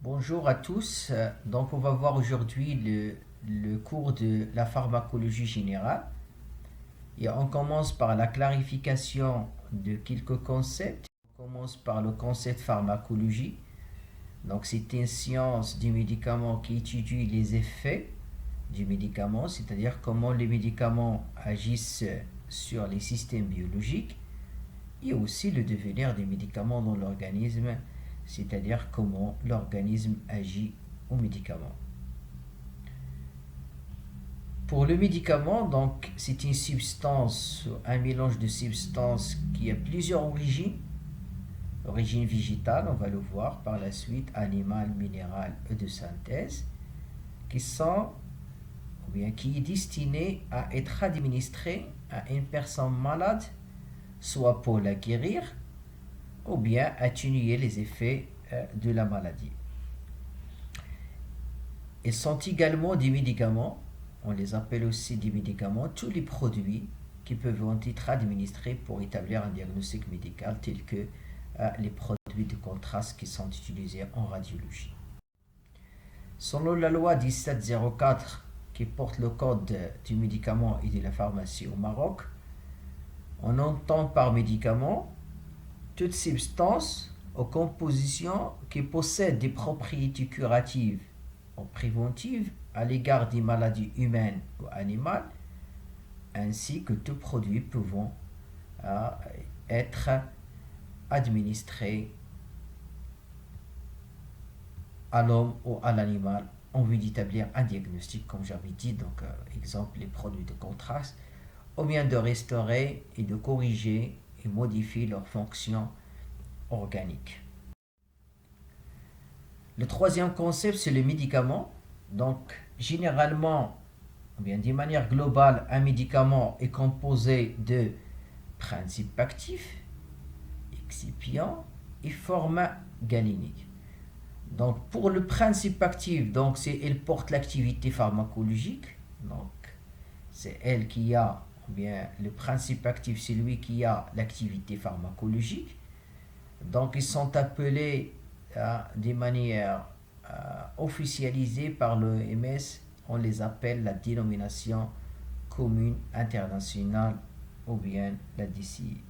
Bonjour à tous. Donc, on va voir aujourd'hui le cours de la pharmacologie générale. Et on commence par la clarification de quelques concepts. On commence par le concept pharmacologie. Donc, c'est une science du médicament qui étudie les effets du médicament, c'est-à-dire comment les médicaments agissent sur les systèmes biologiques et aussi le devenir des médicaments dans l'organisme, c'est-à-dire comment l'organisme agit aux médicaments. Pour le médicament, donc, c'est une substance, un mélange de substances qui a plusieurs origines. Origine végétale, on va le voir par la suite, animale, minérale et de synthèse, qui sont, ou bien qui est destiné à être administré à une personne malade, soit pour la guérir, ou bien atténuer les effets de la maladie. Ils sont également des médicaments, on les appelle aussi des médicaments, tous les produits qui peuvent être administrés pour établir un diagnostic médical, tels que les produits de contraste qui sont utilisés en radiologie. Selon la loi 1704 qui porte le code du médicament et de la pharmacie au Maroc, on entend par médicament toute substance aux compositions qui possèdent des propriétés curatives ou préventives à l'égard des maladies humaines ou animales, ainsi que tout produit pouvant être administré à l'homme ou à l'animal en vue d'établir un diagnostic, comme j'avais dit, donc exemple les produits de contraste, ou bien de restaurer et de corriger et modifier leur fonction organique. Le troisième concept, c'est le médicament. Donc, généralement, ou bien d'une manière globale, un médicament est composé de principes actifs, excipients et formats galéniques. Donc, pour le principe actif, donc elle porte l'activité pharmacologique. Donc, c'est elle qui a, ou bien le principe actif, c'est lui qui a l'activité pharmacologique. Donc, ils sont appelés de manière officialisée par l'OMS, on les appelle la dénomination commune internationale ou bien la DCI.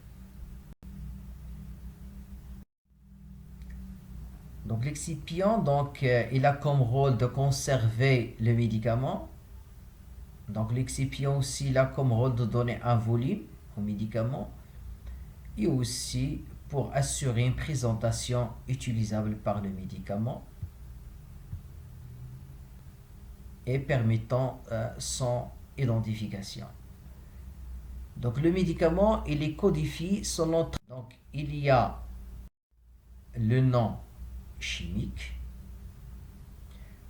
Donc l'excipient, il a comme rôle de conserver le médicament. Donc l'excipient aussi, il a comme rôle de donner un volume au médicament et aussi pour assurer une présentation utilisable par le médicament et permettant son identification. Donc le médicament, il est codifié selon... Donc il y a le nom chimique.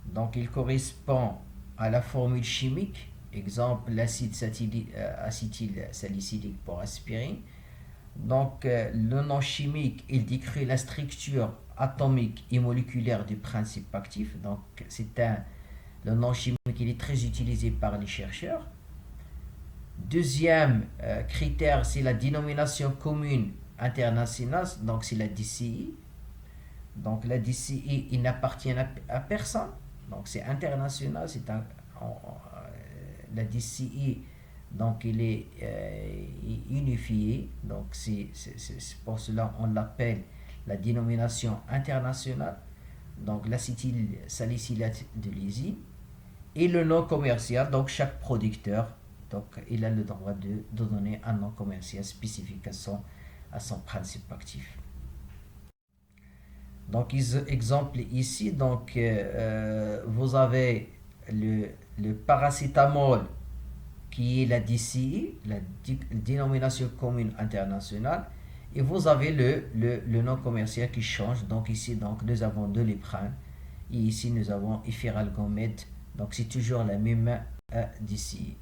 Donc il correspond à la formule chimique, exemple l'acide acétylsalicylique pour aspirine. Donc le nom chimique, il décrit la structure atomique et moléculaire du principe actif. Donc le nom chimique, il est très utilisé par les chercheurs. Deuxième critère, c'est la dénomination commune internationale, donc c'est la DCI. Donc la DCI, il n'appartient à personne, donc c'est international, la DCI, donc il est unifié, donc c'est pour cela on l'appelle la dénomination internationale, donc l'acétylsalicylate de lysine, et le nom commercial, donc chaque producteur, donc il a le droit de donner un nom commercial spécifique à son principe actif. Donc, exemple ici, donc, vous avez le paracétamol qui est la DCI, la dénomination commune internationale, et vous avez le nom commercial qui change. Donc ici, donc, nous avons de l'éprane, et ici nous avons Ifiralgomède, donc c'est toujours la même DCI.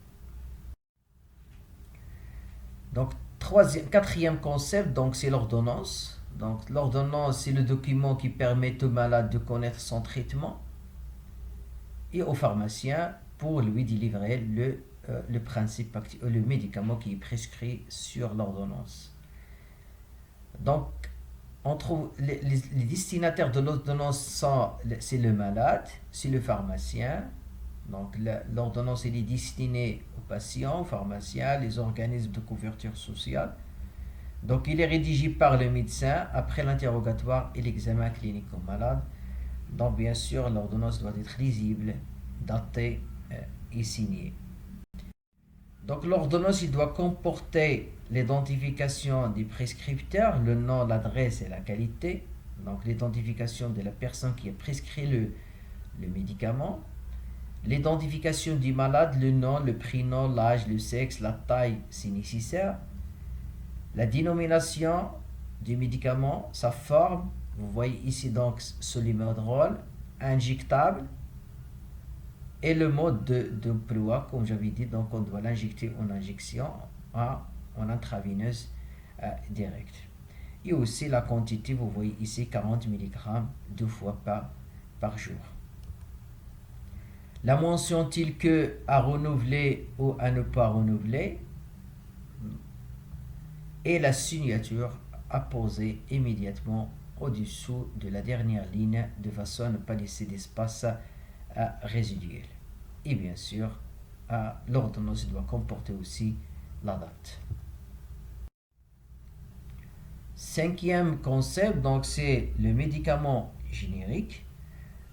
Donc, quatrième concept, donc c'est l'ordonnance. Donc l'ordonnance, c'est le document qui permet au malade de connaître son traitement et au pharmacien pour lui délivrer le principe actif, le médicament qui est prescrit sur l'ordonnance. Donc on trouve les destinataires de l'ordonnance, c'est le malade, c'est le pharmacien. Donc l'ordonnance est destinée aux patients, aux pharmaciens, les organismes de couverture sociale. Donc il est rédigé par le médecin après l'interrogatoire et l'examen clinique au malade. Donc bien sûr, l'ordonnance doit être lisible, datée et signée. Donc l'ordonnance, il doit comporter l'identification des prescripteurs, le nom, l'adresse et la qualité. Donc l'identification de la personne qui a prescrit le médicament. L'identification du malade, le nom, le prénom, l'âge, le sexe, la taille si nécessaire. La dénomination du médicament, sa forme. Vous voyez ici donc solimodrol, injectable. Et le mode d'emploi, comme j'avais dit, donc on doit l'injecter en injection, en intraveineuse directe. Et aussi la quantité, vous voyez ici 40 mg 2 fois par jour. La mention telle que à renouveler ou à ne pas renouveler. Et la signature à poser immédiatement au-dessous de la dernière ligne de façon à ne pas laisser d'espace résiduel. Et bien sûr, l'ordonnance doit comporter aussi la date. Cinquième concept, donc c'est le médicament générique.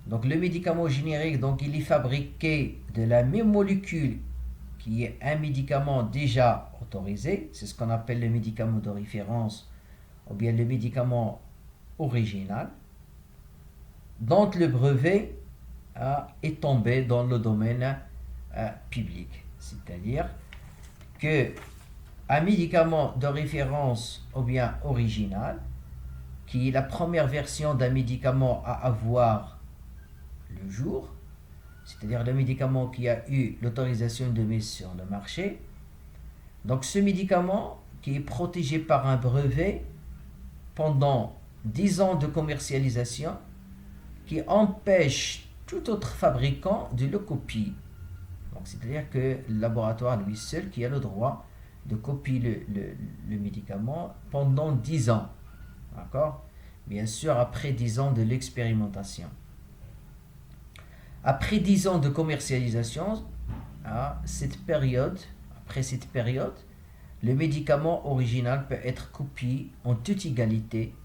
Donc le médicament générique, donc il est fabriqué de la même molécule qui est un médicament déjà autorisé. C'est ce qu'on appelle le médicament de référence ou bien le médicament original. Donc le brevet est tombé dans le domaine public. C'est-à-dire que un médicament de référence ou bien original, qui est la première version d'un médicament à avoir le jour, c'est-à-dire le médicament qui a eu l'autorisation de mise sur le marché. Donc ce médicament qui est protégé par un brevet pendant 10 ans de commercialisation, qui empêche tout autre fabricant de le copier. Donc c'est-à-dire que le laboratoire lui seul qui a le droit de copier le médicament pendant 10 ans. D'accord? Bien sûr, après 10 ans de l'expérimentation. Après 10 ans de commercialisation, après cette période, le médicament original peut être copié en toute égalité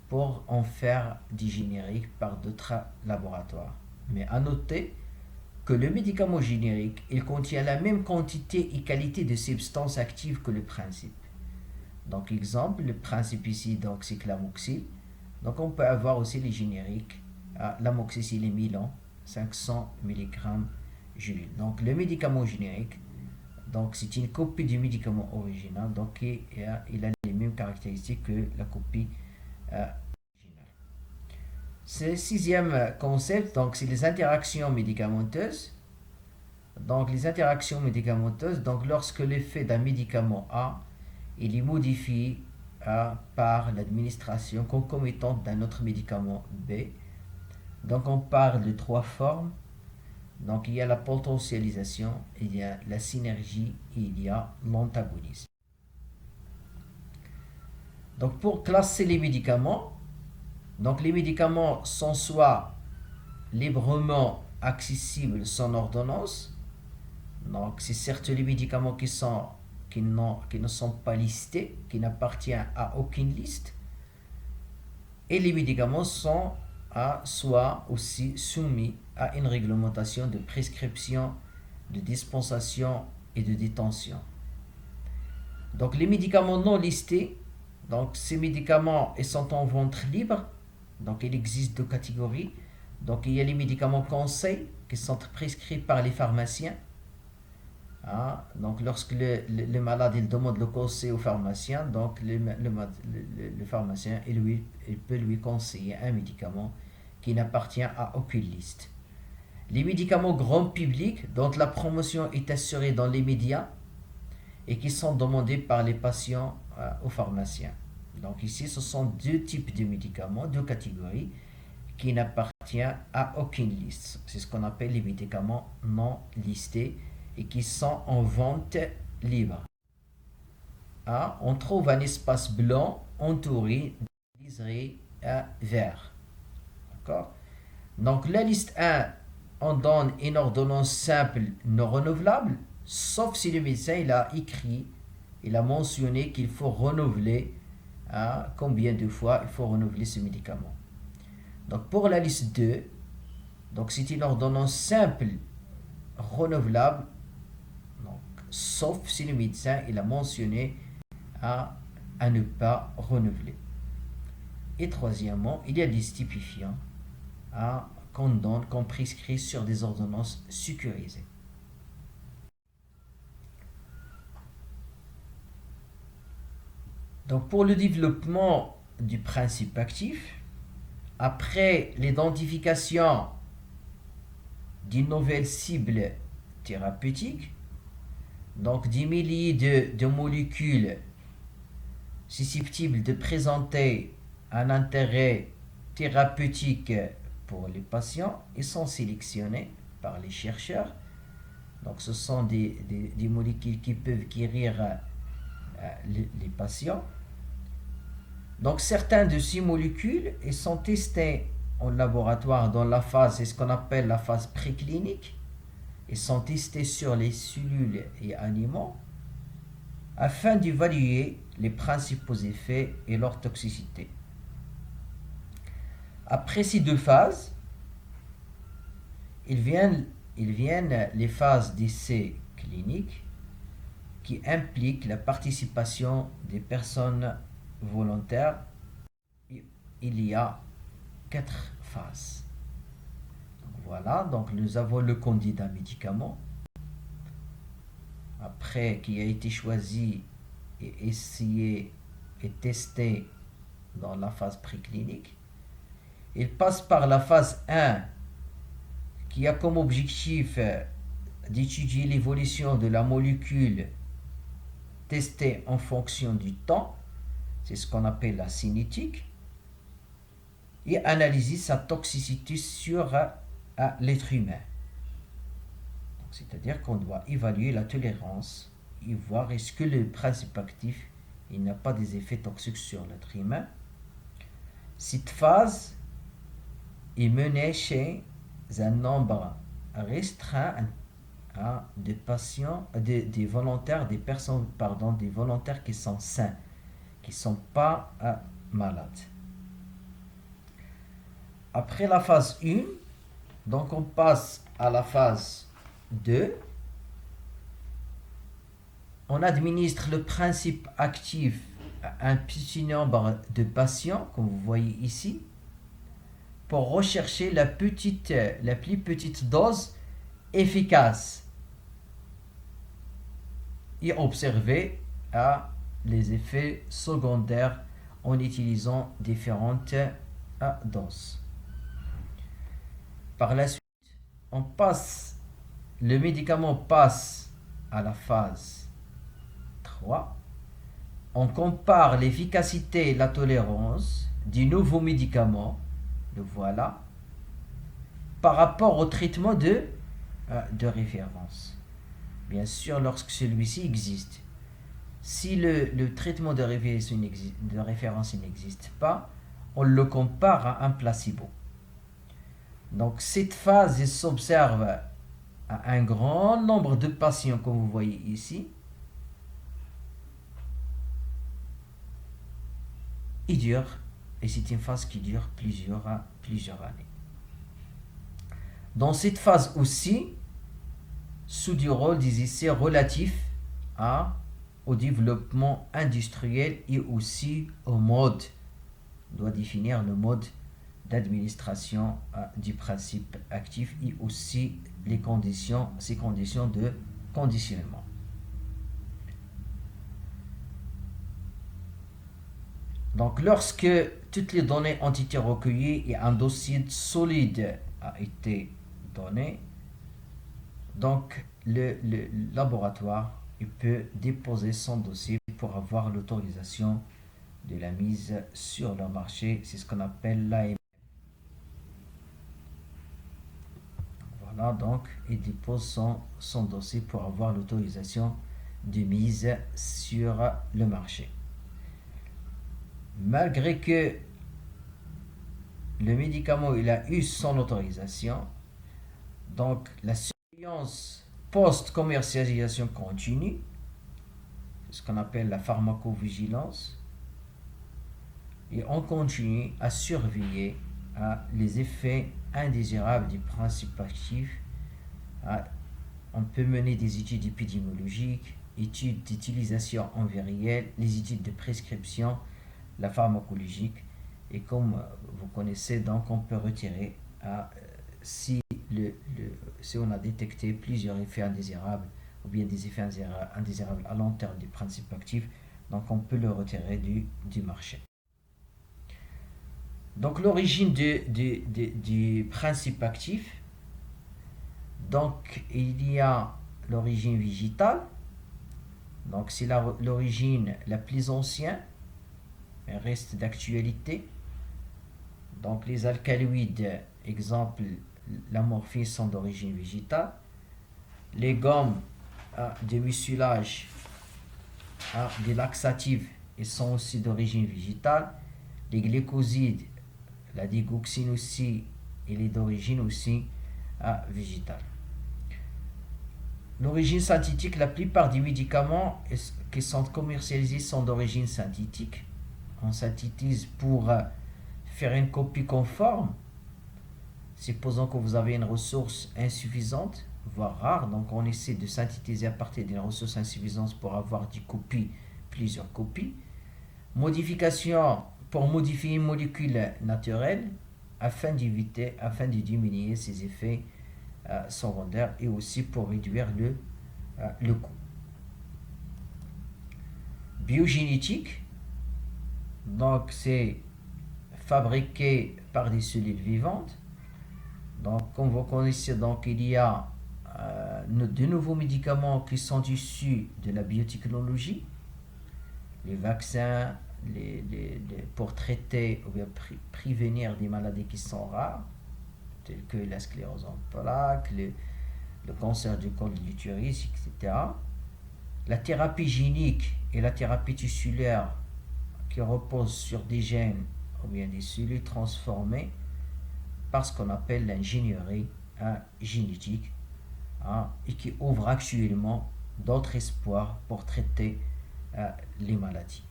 pour en faire des génériques par d'autres laboratoires. Mais à noter que le médicament générique, il contient la même quantité et qualité de substances actives que le principe. Donc exemple, le principe ici, donc c'est l'amoxyl. Donc on peut avoir aussi les génériques, l'amoxicilline et Milan, 500 mg gelule. Donc le médicament générique, donc c'est une copie du médicament original, donc il a les mêmes caractéristiques que la copie originale. C'est le sixième concept, donc c'est les interactions médicamenteuses. Donc les interactions médicamenteuses, donc lorsque l'effet d'un médicament A, il est modifié par l'administration concomitante d'un autre médicament B. Donc on parle de 3 formes. Donc il y a la potentialisation, il y a la synergie et il y a l'antagonisme. Donc pour classer les médicaments, donc les médicaments sont soit librement accessibles sans ordonnance. Donc c'est certes les médicaments qui ne sont pas listés, qui n'appartiennent à aucune liste. Et les médicaments sont soit aussi soumis à une réglementation de prescription, de dispensation et de détention. Donc les médicaments non listés, donc ces médicaments ils sont en vente libre. Donc il existe 2 catégories. Donc il y a les médicaments conseils qui sont prescrits par les pharmaciens. Donc lorsque le malade il demande le conseil au pharmacien, donc le pharmacien il peut lui conseiller un médicament qui n'appartient à aucune liste. Les médicaments grand public dont la promotion est assurée dans les médias et qui sont demandés par les patients aux pharmaciens. Donc ici ce sont 2 types de médicaments, 2 catégories qui n'appartiennent à aucune liste. C'est ce qu'on appelle les médicaments non listés et qui sont en vente libre. On trouve un espace blanc entouré vert. D'accord? Donc la liste 1, on donne une ordonnance simple non renouvelable, sauf si le médecin il a écrit, il a mentionné qu'il faut renouveler, combien de fois il faut renouveler ce médicament. Donc pour la liste 2, donc c'est une ordonnance simple renouvelable, donc, sauf si le médecin il a mentionné à ne pas renouveler. Et troisièmement, il y a des stupéfiants qu'on donne, qu'on prescrit sur des ordonnances sécurisées. Donc pour le développement du principe actif, après l'identification d'une nouvelle cible thérapeutique, donc des milliers de molécules susceptibles de présenter un intérêt thérapeutique pour les patients, ils sont sélectionnés par les chercheurs. Donc ce sont des molécules qui peuvent guérir les patients. Donc certains de ces molécules ils sont testés en laboratoire dans la phase, c'est ce qu'on appelle la phase préclinique. Ils sont testés sur les cellules et animaux afin d'évaluer les principaux effets et leur toxicité. Après ces deux phases, il viennent les phases d'essai clinique qui impliquent la participation des personnes volontaires. Il y a 4 phases. Donc voilà, donc nous avons le candidat médicament, après qui a été choisi et essayé et testé dans la phase préclinique. Il passe par la phase 1 qui a comme objectif d'étudier l'évolution de la molécule testée en fonction du temps, c'est ce qu'on appelle la cinétique, et analyser sa toxicité sur l'être humain. C'est-à-dire qu'on doit évaluer la tolérance et voir est-ce que le principe actif il n'a pas des effets toxiques sur l'être humain. Cette phase est menée chez un nombre restreint de patients, des volontaires, des volontaires qui sont sains, qui ne sont pas malades. Après la phase 1, donc on passe à la phase 2. On administre le principe actif à un petit nombre de patients, comme vous voyez ici, pour rechercher la plus petite dose efficace et observer les effets secondaires en utilisant différentes doses. Par la suite, le médicament passe à la phase 3. On compare l'efficacité et la tolérance du nouveau médicament, le voilà, par rapport au traitement de référence. Bien sûr, lorsque celui-ci existe. Si le traitement de référence n'existe pas, on le compare à un placebo. Donc cette phase s'observe à un grand nombre de patients, comme vous voyez ici. Et c'est une phase qui dure plusieurs années. Dans cette phase aussi, sous du rôle des essais relatifs au développement industriel et aussi au mode, on doit définir le mode d'administration du principe actif et aussi ces conditions de conditionnement. Donc lorsque toutes les données ont été recueillies et un dossier solide a été donné, donc le laboratoire il peut déposer son dossier pour avoir l'autorisation de la mise sur le marché. C'est ce qu'on appelle l'AMM. Voilà, donc il dépose son dossier pour avoir l'autorisation de mise sur le marché. Malgré que le médicament il a eu son autorisation, donc la surveillance post-commercialisation continue, ce qu'on appelle la pharmacovigilance, et on continue à surveiller les effets indésirables du principe actif. On peut mener des études épidémiologiques, études d'utilisation en vie réelle, les études de prescription, la pharmacologique, et comme vous connaissez, donc on peut retirer si on a détecté plusieurs effets indésirables ou bien des effets indésirables à long terme du principe actif, donc on peut le retirer du marché. Donc l'origine du principe actif, donc il y a l'origine végétale, donc c'est l'origine la plus ancienne, elle reste d'actualité. Donc les alcaloïdes, exemple la morphine, sont d'origine végétale. Les gommes de mucilage, des laxatifs, ils sont aussi d'origine végétale. Les glycosides, la digoxine aussi, elle est d'origine aussi végétale. L'origine synthétique, la plupart des médicaments qui sont commercialisés sont d'origine synthétique. On synthétise pour faire une copie conforme. Supposons que vous avez une ressource insuffisante, voire rare, donc on essaie de synthétiser à partir d'une ressource insuffisante pour avoir des copies, plusieurs copies. Modification pour modifier une molécule naturelle afin de diminuer ses effets secondaires et aussi pour réduire le coût. Biogénétique, donc c'est fabriqué par des cellules vivantes. Donc comme vous connaissez, donc il y a de nouveaux médicaments qui sont issus de la biotechnologie, les vaccins, pour traiter ou bien prévenir des maladies qui sont rares, telles que la sclérose en plaques, le cancer du col de l'utérus, etc. La thérapie génique et la thérapie tissulaire qui reposent sur des gènes ou bien des cellules transformées par ce qu'on appelle l'ingénierie génétique, et qui ouvre actuellement d'autres espoirs pour traiter les maladies.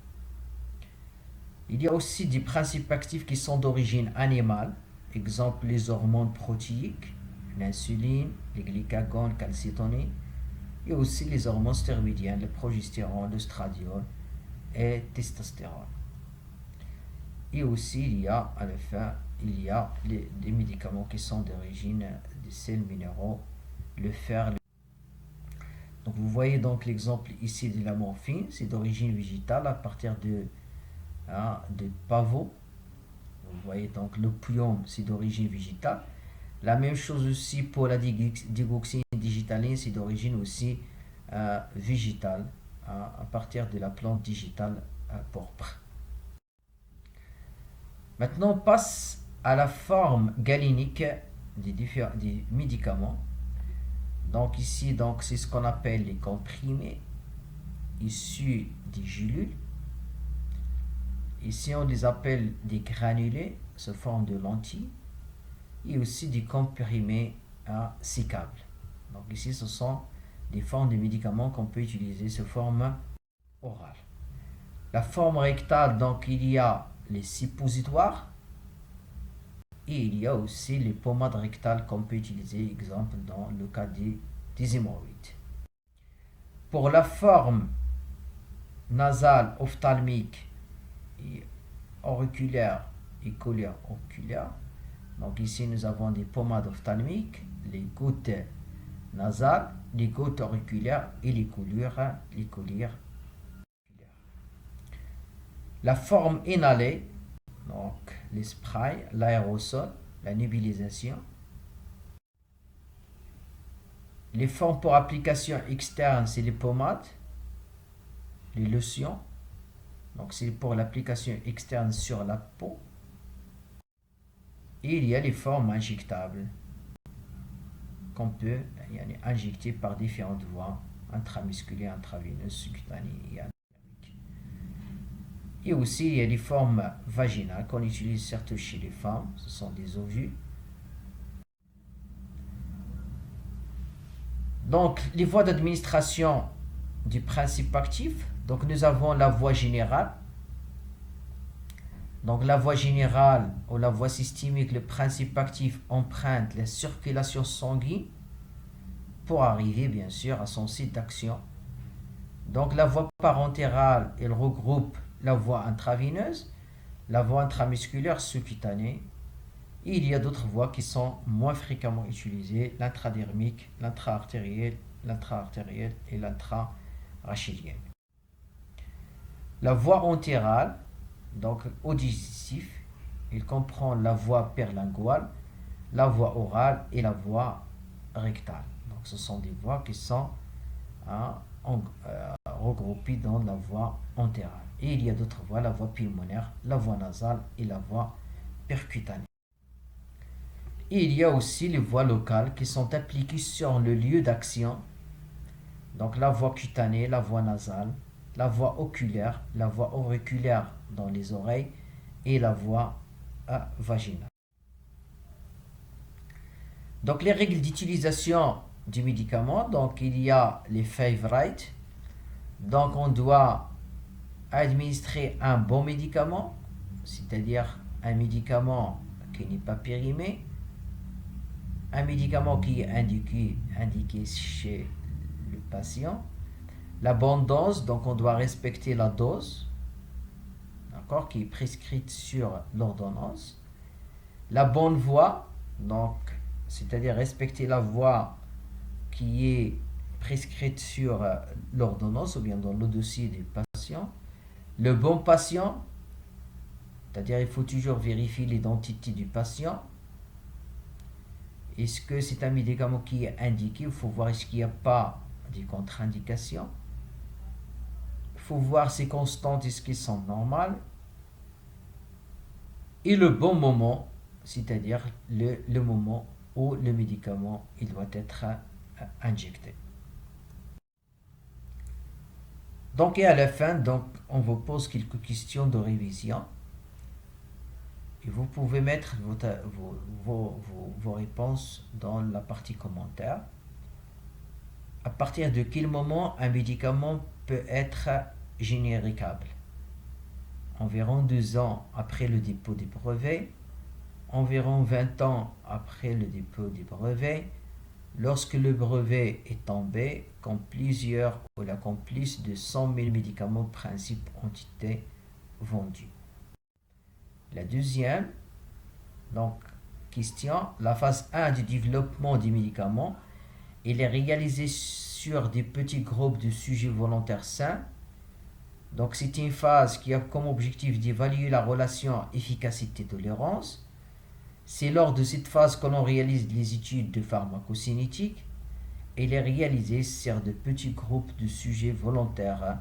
Il y a aussi des principes actifs qui sont d'origine animale, exemple les hormones protéiques, l'insuline, les glycagones calcitonés, et aussi les hormones stéroïdiennes, le progestérone, l'œstradiol et testostérone. Et aussi il y a à la fin des médicaments qui sont d'origine des sels minéraux, le fer. Donc vous voyez donc l'exemple ici de la morphine, c'est d'origine végétale à partir de pavot. Vous voyez donc l'opium, c'est d'origine végétale. La même chose aussi pour la digoxine digitaline, c'est d'origine aussi végétale, à partir de la plante digitale pourpre. Maintenant, on passe à la forme galénique des médicaments. Donc ici, donc, c'est ce qu'on appelle les comprimés issus des gélules. Ici, on les appelle des granulés sous forme de lentilles, et aussi des comprimés sécables. Donc ici, ce sont des formes de médicaments qu'on peut utiliser sous forme orale. La forme rectale, donc il y a les suppositoires et il y a aussi les pommades rectales qu'on peut utiliser, exemple dans le cas des hémorroïdes. Pour la forme nasale, ophtalmique et auriculaire et collière oculaire, donc ici nous avons des pommades ophtalmiques, les gouttes nasales, les gouttes auriculaires et les collières oculaires. La forme inhalée, donc les sprays, l'aérosol, la nébulisation. Les formes pour application externe, c'est les pommades, les lotions. Donc c'est pour l'application externe sur la peau. Et il y a les formes injectables qu'on peut injecter par différentes voies, intramusculaires, intraveineuses, cutanées et anatomiques. Et aussi, il y a les formes vaginales qu'on utilise surtout chez les femmes. Ce sont des ovules. Donc, les voies d'administration du principe actif. Donc, nous avons la voie générale. Donc, la voie générale ou la voie systémique, le principe actif emprunte la circulation sanguine pour arriver, bien sûr, à son site d'action. Donc, la voie parentérale, elle regroupe la voie intraveineuse, la voie intramusculaire sous-cutanée. Et il y a d'autres voies qui sont moins fréquemment utilisées, l'intradermique, l'intra-artérielle et l'intra-rachidien. La voie entérale, donc auditif, il comprend la voie perlinguale, la voie orale et la voie rectale. Donc ce sont des voies qui sont regroupées dans la voie entérale. Et il y a d'autres voies, la voie pulmonaire, la voie nasale et la voie percutanée. Et il y a aussi les voies locales qui sont appliquées sur le lieu d'action. Donc la voie cutanée, la voie nasale, la voie oculaire, la voie auriculaire dans les oreilles et la voie vaginale. Donc les règles d'utilisation du médicament, donc il y a les favorite. Donc on doit administrer un bon médicament, c'est-à-dire un médicament qui n'est pas périmé, un médicament qui est indiqué chez le patient, la bonne dose, donc on doit respecter la dose, d'accord, qui est prescrite sur l'ordonnance, la bonne voie, donc c'est-à-dire respecter la voie qui est prescrite sur l'ordonnance ou bien dans le dossier du patient, le bon patient, c'est-à-dire il faut toujours vérifier l'identité du patient. Est-ce que c'est un médicament qui est indiqué? Il faut voir est-ce qu'il n'y a pas de contre-indications. Il faut voir ces constantes, est-ce qu'elles sont normales. Et le bon moment, c'est-à-dire le moment où le médicament il doit être injecté. Donc, et à la fin, donc, on vous pose quelques questions de révision. Et vous pouvez mettre vos réponses dans la partie commentaires. À partir de quel moment un médicament peut être généricable? Environ 2 ans après le dépôt des brevets, environ 20 ans après le dépôt des brevets, lorsque le brevet est tombé, quand plusieurs ou la complice de 100 000 médicaments de principe ont été vendus. La deuxième, donc, question, la phase 1 du développement des médicaments, elle est réalisée sur des petits groupes de sujets volontaires sains. Donc, c'est une phase qui a comme objectif d'évaluer la relation efficacité-tolérance. C'est lors de cette phase que l'on réalise les études de pharmacocinétique. Elle est réalisée sur de petits groupes de sujets volontaires